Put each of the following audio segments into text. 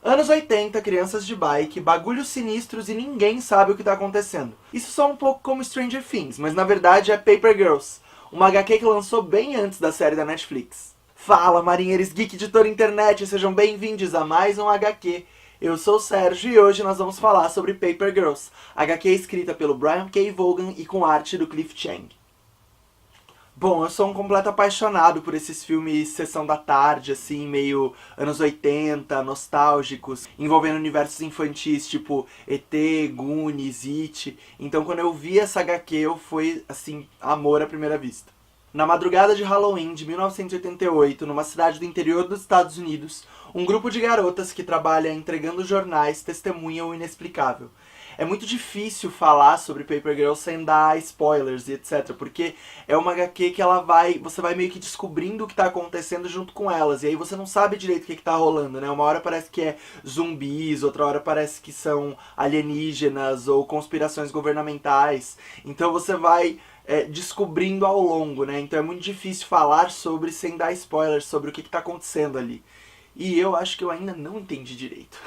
Anos 80, crianças de bike, bagulhos sinistros e ninguém sabe o que tá acontecendo. Isso soa um pouco como Stranger Things, mas na verdade é Paper Girls, uma HQ que lançou bem antes da série da Netflix. Fala, marinheiros geek de toda a internet, sejam bem-vindos a mais um HQ. Eu sou o Sérgio e hoje nós vamos falar sobre Paper Girls, HQ escrita pelo Brian K. Vaughan e com arte do Cliff Chiang. Bom, eu sou um completo apaixonado por esses filmes sessão da tarde, assim, meio anos 80, nostálgicos, envolvendo universos infantis, tipo ET, Goonies, It. Então quando eu vi essa HQ, foi, assim, amor à primeira vista. Na madrugada de Halloween de 1988, numa cidade do interior dos Estados Unidos, um grupo de garotas que trabalha entregando jornais testemunham o inexplicável. É muito difícil falar sobre Paper Girls sem dar spoilers e etc, porque é uma HQ que você vai meio que descobrindo o que tá acontecendo junto com elas, e aí você não sabe direito o que tá rolando, né? Uma hora parece que é zumbis, outra hora parece que são alienígenas ou conspirações governamentais, então você vai descobrindo ao longo, né? Então é muito difícil falar sobre sem dar spoilers sobre o que tá acontecendo ali. E eu acho que eu ainda não entendi direito.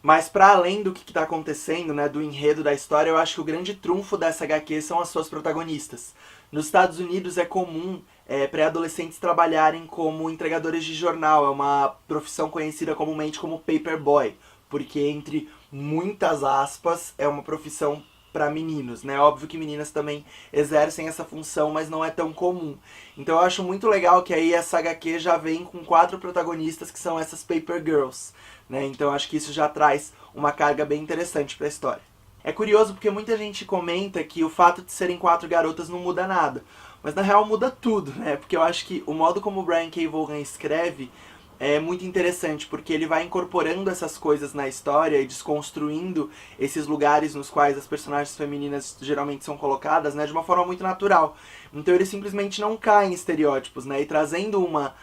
Mas para além do que está acontecendo, né, do enredo da história, eu acho que o grande trunfo dessa HQ são as suas protagonistas. Nos Estados Unidos é comum pré-adolescentes trabalharem como entregadores de jornal, é uma profissão conhecida comumente como paperboy, porque entre muitas aspas é uma profissão para meninos, né? Óbvio que meninas também exercem essa função, mas não é tão comum. Então eu acho muito legal que aí essa HQ já vem com 4 protagonistas que são essas Paper Girls, né? Então eu acho que isso já traz uma carga bem interessante para a história. É curioso porque muita gente comenta que o fato de serem 4 garotas não muda nada, mas na real muda tudo, né? Porque eu acho que o modo como o Brian K. Vaughan escreve é muito interessante, porque ele vai incorporando essas coisas na história e desconstruindo esses lugares nos quais as personagens femininas geralmente são colocadas, né, de uma forma muito natural. Então ele simplesmente não cai em estereótipos, né, e trazendo uma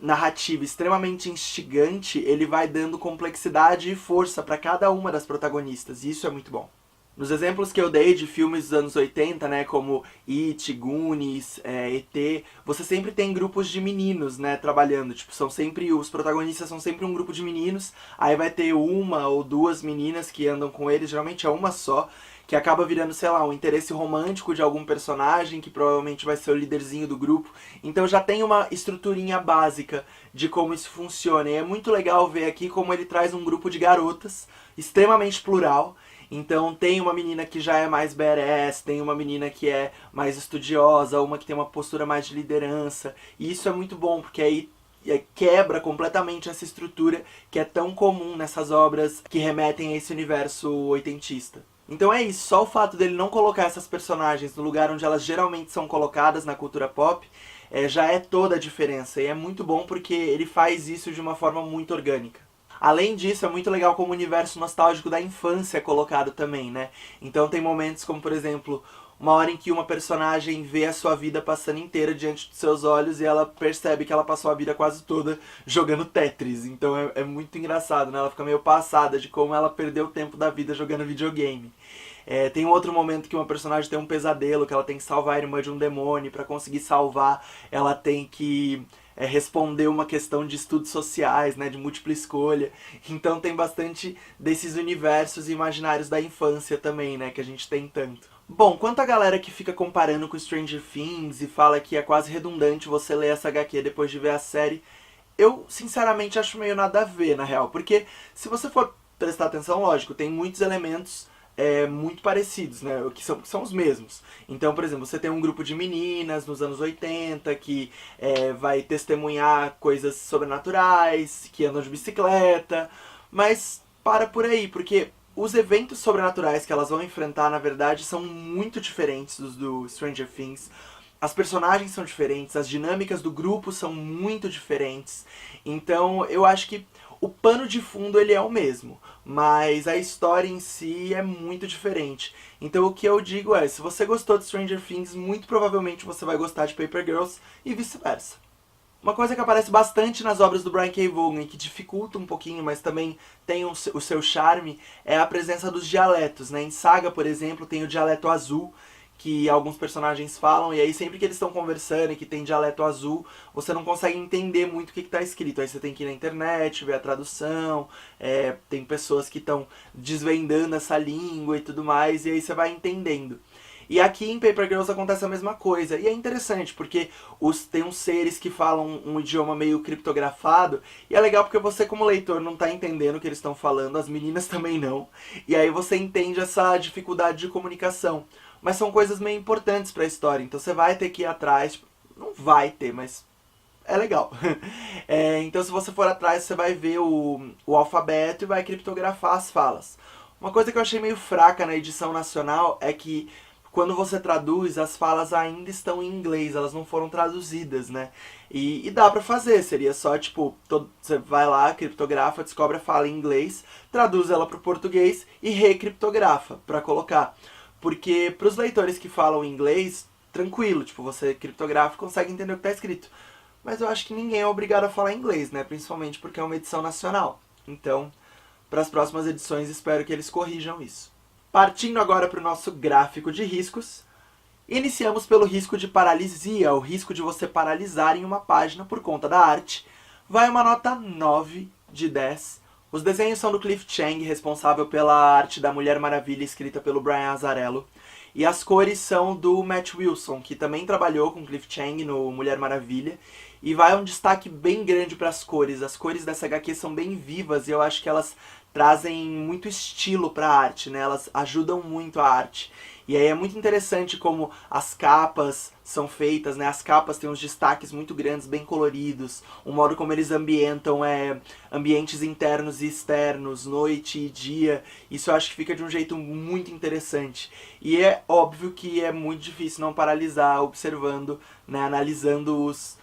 narrativa extremamente instigante, ele vai dando complexidade e força para cada uma das protagonistas, e isso é muito bom. Nos exemplos que eu dei de filmes dos anos 80, né, como It, Goonies, ET, você sempre tem grupos de meninos, né, trabalhando. Tipo, os protagonistas são sempre um grupo de meninos, aí vai ter uma ou duas meninas que andam com eles, geralmente é uma só, que acaba virando, sei lá, um interesse romântico de algum personagem, que provavelmente vai ser o líderzinho do grupo. Então já tem uma estruturinha básica de como isso funciona. E é muito legal ver aqui como ele traz um grupo de garotas, extremamente plural. Então tem uma menina que já é mais badass, tem uma menina que é mais estudiosa, uma que tem uma postura mais de liderança. E isso é muito bom, porque aí quebra completamente essa estrutura que é tão comum nessas obras que remetem a esse universo oitentista. Então é isso, só o fato dele não colocar essas personagens no lugar onde elas geralmente são colocadas na cultura pop já é toda a diferença. E é muito bom porque ele faz isso de uma forma muito orgânica. Além disso, é muito legal como o universo nostálgico da infância é colocado também, né? Então tem momentos como, por exemplo, uma hora em que uma personagem vê a sua vida passando inteira diante dos seus olhos e ela percebe que ela passou a vida quase toda jogando Tetris. Então é muito engraçado, né? Ela fica meio passada de como ela perdeu o tempo da vida jogando videogame. Tem um outro momento que uma personagem tem um pesadelo, que ela tem que salvar a irmã de um demônio, e pra conseguir salvar ela tem que responder uma questão de estudos sociais, né, de múltipla escolha. Então tem bastante desses universos imaginários da infância também, né, que a gente tem tanto. Bom, quanto a galera que fica comparando com Stranger Things e fala que é quase redundante você ler essa HQ depois de ver a série, eu sinceramente acho meio nada a ver, na real. Porque se você for prestar atenção, lógico, tem muitos elementos muito parecidos, né, que são os mesmos. Então, por exemplo, você tem um grupo de meninas nos anos 80 que vai testemunhar coisas sobrenaturais, que andam de bicicleta, mas para por aí, porque os eventos sobrenaturais que elas vão enfrentar, na verdade, são muito diferentes dos do Stranger Things. As personagens são diferentes, as dinâmicas do grupo são muito diferentes. Então, eu acho que o pano de fundo ele é o mesmo, mas a história em si é muito diferente. Então o que eu digo é, se você gostou de Stranger Things, muito provavelmente você vai gostar de Paper Girls e vice-versa. Uma coisa que aparece bastante nas obras do Brian K. Vaughan e que dificulta um pouquinho, mas também tem o seu charme, é a presença dos dialetos, né? Em Saga, por exemplo, tem o dialeto azul, que alguns personagens falam, e aí sempre que eles estão conversando e que tem dialeto azul, você não consegue entender muito o que está escrito. Aí você tem que ir na internet, ver a tradução, tem pessoas que estão desvendando essa língua e tudo mais, e aí você vai entendendo. E aqui em Paper Girls acontece a mesma coisa. E é interessante, porque tem uns seres que falam um idioma meio criptografado. E é legal porque você, como leitor, não tá entendendo o que eles estão falando. As meninas também não. E aí você entende essa dificuldade de comunicação. Mas são coisas meio importantes pra história. Então você vai ter que ir atrás. Tipo, não vai ter, mas é legal. Então se você for atrás, você vai ver o alfabeto e vai criptografar as falas. Uma coisa que eu achei meio fraca na edição nacional é que quando você traduz, as falas ainda estão em inglês, elas não foram traduzidas, né? E dá pra fazer, seria só, tipo, você vai lá, criptografa, descobre a fala em inglês, traduz ela pro português e recriptografa pra colocar. Porque pros leitores que falam inglês, tranquilo, tipo, você criptografa e consegue entender o que tá escrito. Mas eu acho que ninguém é obrigado a falar inglês, né? Principalmente porque é uma edição nacional. Então, para as próximas edições, espero que eles corrijam isso. Partindo agora para o nosso gráfico de riscos, iniciamos pelo risco de paralisia, o risco de você paralisar em uma página por conta da arte. Vai uma nota 9 de 10. Os desenhos são do Cliff Chiang, responsável pela arte da Mulher Maravilha, escrita pelo Brian Azzarello. E as cores são do Matt Wilson, que também trabalhou com Cliff Chiang no Mulher Maravilha. E vai um destaque bem grande para as cores. As cores dessa HQ são bem vivas e eu acho que elas trazem muito estilo para a arte, né? Elas ajudam muito a arte. E aí é muito interessante como as capas são feitas, né? As capas têm uns destaques muito grandes, bem coloridos. O modo como eles ambientam ambientes internos e externos, noite e dia. Isso eu acho que fica de um jeito muito interessante. E é óbvio que é muito difícil não paralisar observando, né? Analisando os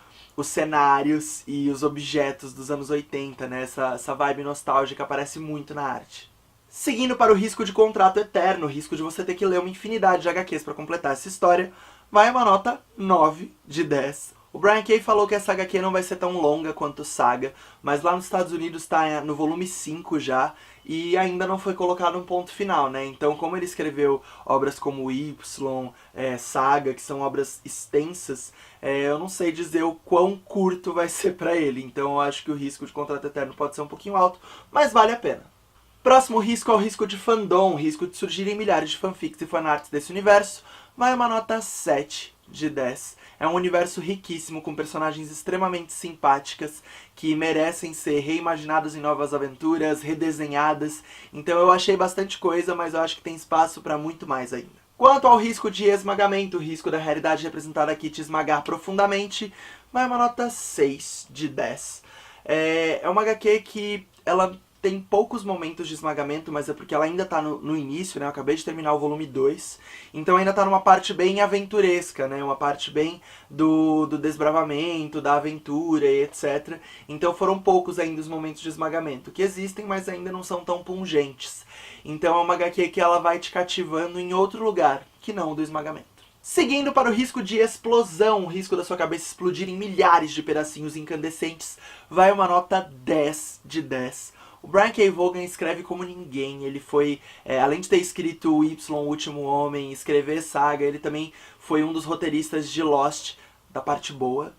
cenários e os objetos dos anos 80, né? Essa vibe nostálgica aparece muito na arte. Seguindo para o risco de contrato eterno, o risco de você ter que ler uma infinidade de HQs para completar essa história, vai uma nota 9 de 10. O Brian K. falou que essa HQ não vai ser tão longa quanto Saga, mas lá nos Estados Unidos está no volume 5 já, e ainda não foi colocado um ponto final, né? Então, como ele escreveu obras como Y, Saga, que são obras extensas, eu não sei dizer o quão curto vai ser pra ele. Então eu acho que o risco de contrato eterno pode ser um pouquinho alto, mas vale a pena. Próximo risco é o risco de fandom, o risco de surgirem milhares de fanfics e fanarts desse universo. Vai uma nota 7 de 10. É um universo riquíssimo, com personagens extremamente simpáticas, que merecem ser reimaginadas em novas aventuras, redesenhadas. Então eu achei bastante coisa, mas eu acho que tem espaço para muito mais ainda. Quanto ao risco de esmagamento, o risco da realidade representada aqui te esmagar profundamente, vai uma nota 6 de 10. É uma HQ que ela tem poucos momentos de esmagamento, mas é porque ela ainda tá no início, né? Eu acabei de terminar o volume 2. Então ainda tá numa parte bem aventuresca, né? Uma parte bem do desbravamento, da aventura e etc. Então foram poucos ainda os momentos de esmagamento, que existem, mas ainda não são tão pungentes. Então é uma HQ que ela vai te cativando em outro lugar, que não o do esmagamento. Seguindo para o risco de explosão, o risco da sua cabeça explodir em milhares de pedacinhos incandescentes, vai uma nota 10 de 10. O Brian K. Vaughan escreve como ninguém. Ele foi, além de ter escrito o Y, o Último Homem, escrever Saga, ele também foi um dos roteiristas de Lost, da parte boa,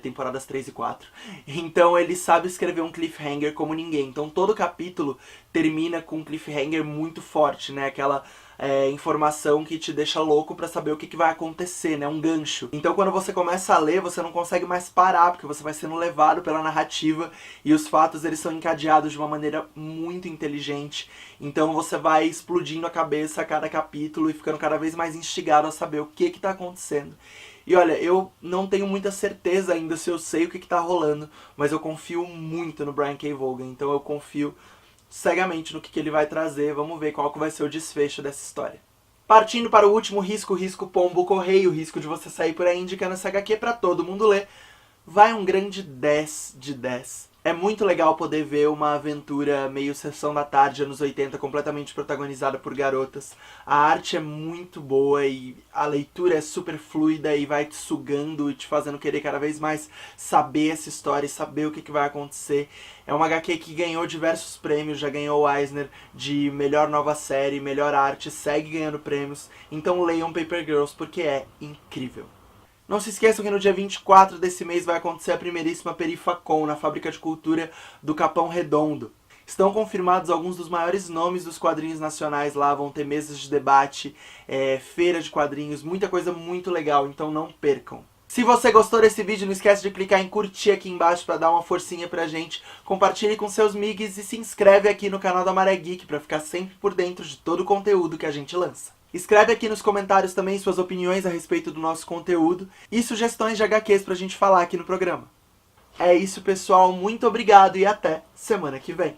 temporadas 3 e 4. Então ele sabe escrever um cliffhanger como ninguém. Então todo capítulo termina com um cliffhanger muito forte, né? Aquela informação que te deixa louco pra saber o que vai acontecer, né? Um gancho. Então quando você começa a ler, você não consegue mais parar, porque você vai sendo levado pela narrativa e os fatos eles são encadeados de uma maneira muito inteligente. Então você vai explodindo a cabeça a cada capítulo e ficando cada vez mais instigado a saber o que tá acontecendo. E olha, eu não tenho muita certeza ainda se eu sei o que tá rolando, mas eu confio muito no Brian K. Vaughan, então eu confio cegamente no que ele vai trazer. Vamos ver qual que vai ser o desfecho dessa história. Partindo para o último risco, o risco pombo correio, o risco de você sair por aí indicando essa HQ pra todo mundo ler, vai um grande 10 de 10. É muito legal poder ver uma aventura meio sessão da tarde, anos 80, completamente protagonizada por garotas. A arte é muito boa e a leitura é super fluida e vai te sugando e te fazendo querer cada vez mais saber essa história e saber o que vai acontecer. É uma HQ que ganhou diversos prêmios, já ganhou o Eisner de melhor nova série, melhor arte, segue ganhando prêmios. Então leiam Paper Girls porque é incrível. Não se esqueçam que no dia 24 desse mês vai acontecer a primeiríssima Perifacon, na Fábrica de Cultura do Capão Redondo. Estão confirmados alguns dos maiores nomes dos quadrinhos nacionais lá, vão ter mesas de debate, feira de quadrinhos, muita coisa muito legal, então não percam. Se você gostou desse vídeo, não esquece de clicar em curtir aqui embaixo para dar uma forcinha pra gente, compartilhe com seus migs e se inscreve aqui no canal da Maré Geek para ficar sempre por dentro de todo o conteúdo que a gente lança. Escreve aqui nos comentários também suas opiniões a respeito do nosso conteúdo e sugestões de HQs pra gente falar aqui no programa. É isso, pessoal. Muito obrigado e até semana que vem.